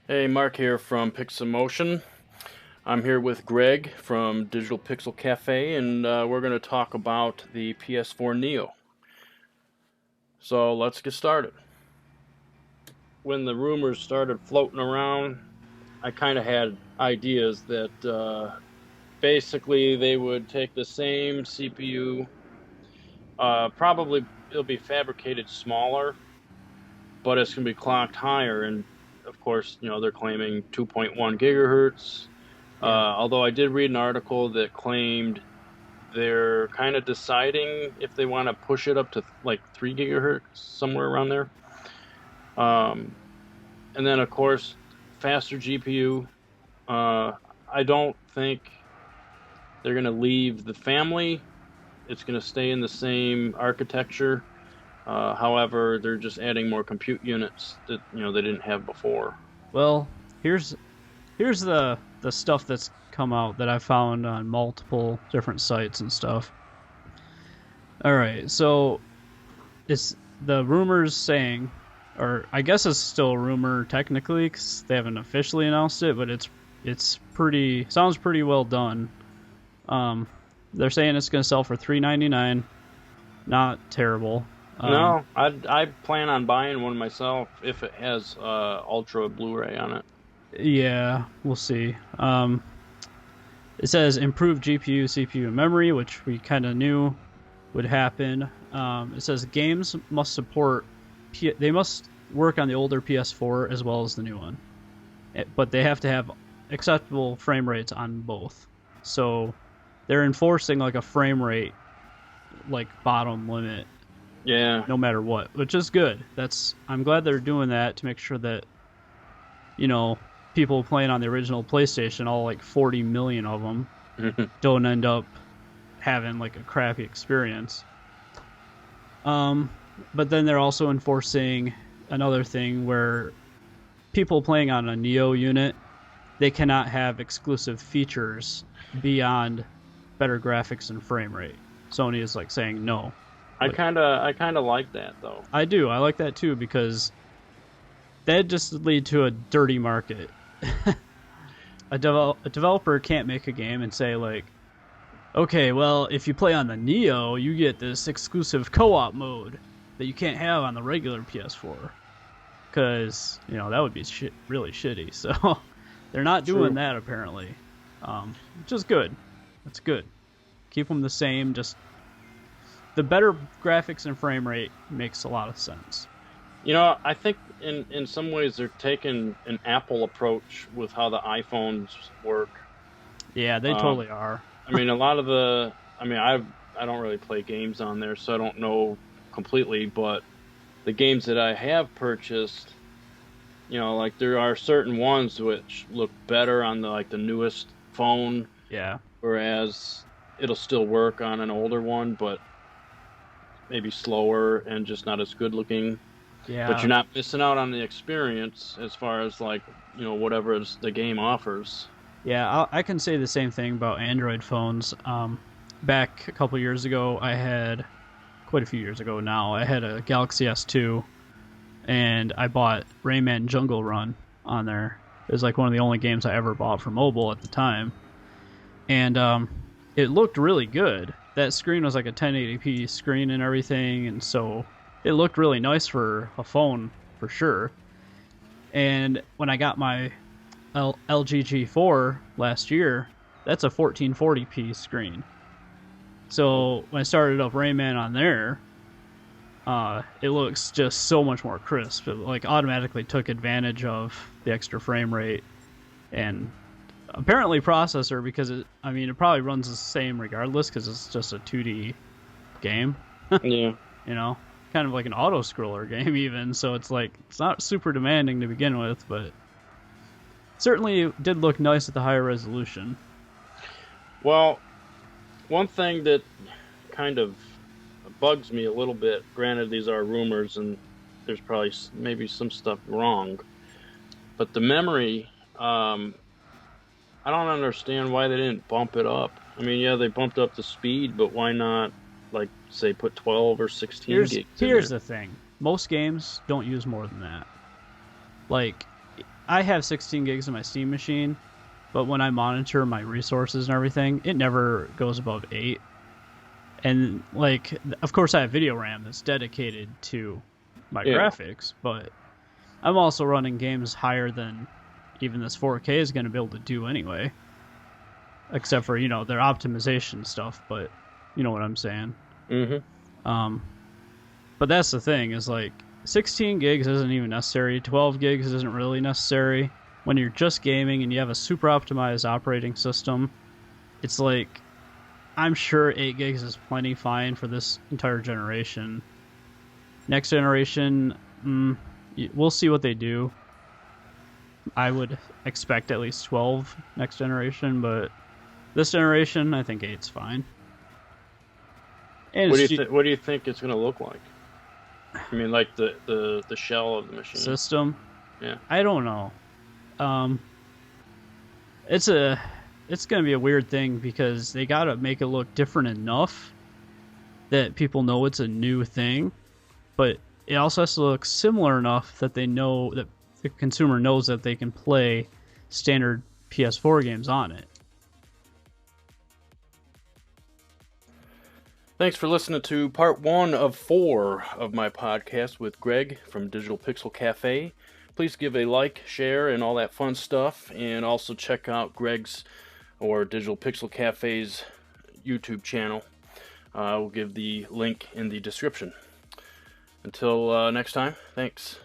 Hey, Mark here from Pixemotion. I'm here with Greg from Digital Pixel Cafe, and we're going to talk about the PS4 Neo. So let's get started. When the rumors started floating around, I kind of had ideas that basically they would take the same CPU, probably it'll be fabricated smaller, but it's going to be clocked higher. And of course, they're claiming 2.1 gigahertz. Yeah. Although I did read an article that claimed they're kind of deciding if they want to push it up to like 3 gigahertz, somewhere around there. Um, and then, of course, faster GPU. I don't think they're going to leave the family. It's going to stay in the same architecture. However, they're just adding more compute units that they didn't have before. Well, here's the stuff that's come out that I found on multiple different sites and stuff. All right, so it's the rumors saying, or I guess it's still a rumor technically because they haven't officially announced it, but it's pretty sounds pretty well done. Um, they're saying it's going to sell for $399. Not terrible. No, I plan on buying one myself if it has Ultra Blu-ray on it. Yeah, we'll see. It says improved GPU, CPU, and memory, which we kind of knew would happen. It says games must support, they must work on the older PS4 as well as the new one, but they have to have acceptable frame rates on both. So they're enforcing like a frame rate, like bottom limit, Yeah. no matter what, which is good. I'm glad they're doing that to make sure that you know people playing on the original PlayStation, all like 40 million of them, don't end up having like a crappy experience. But then they're also enforcing another thing where people playing on a Neo unit, they cannot have exclusive features beyond better graphics and frame rate. Sony is like saying no. Like, I kind of like that though. I do. I like that too because that just lead to a dirty market. A developer can't make a game and say like, okay, well, if you play on the Neo, you get this exclusive co-op mode that you can't have on the regular PS4, because that would be really shitty. So they're not doing True. that apparently, which is good. That's good. Keep them the same. Just the better graphics and frame rate makes a lot of sense. I think in some ways they're taking an Apple approach with how the iPhones work. Yeah, they Um, totally are. I mean, a lot of I don't really play games on there, so I don't know completely. But the games that I have purchased, like there are certain ones which look better on the newest phone, Yeah. whereas it'll still work on an older one, but maybe slower and just not as good looking. But Yeah. you're not missing out on the experience as far as whatever the game offers. Yeah, I can say the same thing about Android phones. Back a couple years ago, quite a few years ago now, I had a Galaxy S2, and I bought Rayman Jungle Run on there. It was like one of the only games I ever bought for mobile at the time, and it looked really good. That screen was like a 1080p screen and everything, and so it looked really nice for a phone for sure. And when I got my LG G4 last year, that's a 1440p screen. So when I started up Rayman on there, it looks just so much more crisp. It like automatically took advantage of the extra frame rate and apparently processor, because it probably runs the same regardless because it's just a 2D game. Yeah. you know, Kind of like an auto scroller game even. So it's like it's not super demanding to begin with, but certainly did look nice at the higher resolution. Well, one thing that kind of bugs me a little bit, granted these are rumors and there's probably maybe some stuff wrong, but the memory, I don't understand why they didn't bump it up. I mean, yeah, they bumped up the speed, but why not, like, say, put 12 or 16 Here's gigs in here's there? the thing. Most games don't use more than that. Like I have 16 gigs in my Steam machine, but when I monitor my resources and everything, it never goes above 8. And like, of course, I have video RAM that's dedicated to my graphics, but I'm also running games higher than even this 4K is going to be able to do anyway. Except for, their optimization stuff, but you know what I'm saying. Mm-hmm. But that's the thing, is like 16 gigs isn't even necessary. 12 gigs isn't really necessary. When you're just gaming and you have a super optimized operating system, it's like, I'm sure 8 gigs is plenty fine for this entire generation. Next generation, we'll see what they do. I would expect at least 12 next generation, but this generation, I think 8's fine. And what do you think it's going to look like? I mean, like the shell of the machine system. Yeah, I don't know. It's going to be a weird thing because they got to make it look different enough that people know it's a new thing, but it also has to look similar enough that they know that the consumer knows that they can play standard PS4 games on it. Thanks for listening to part 1 of 4 of my podcast with Greg from Digital Pixel Cafe. Please give a like, share, and all that fun stuff, and also check out Greg's or Digital Pixel Cafe's YouTube channel. I will give the link in the description. Until next time, thanks.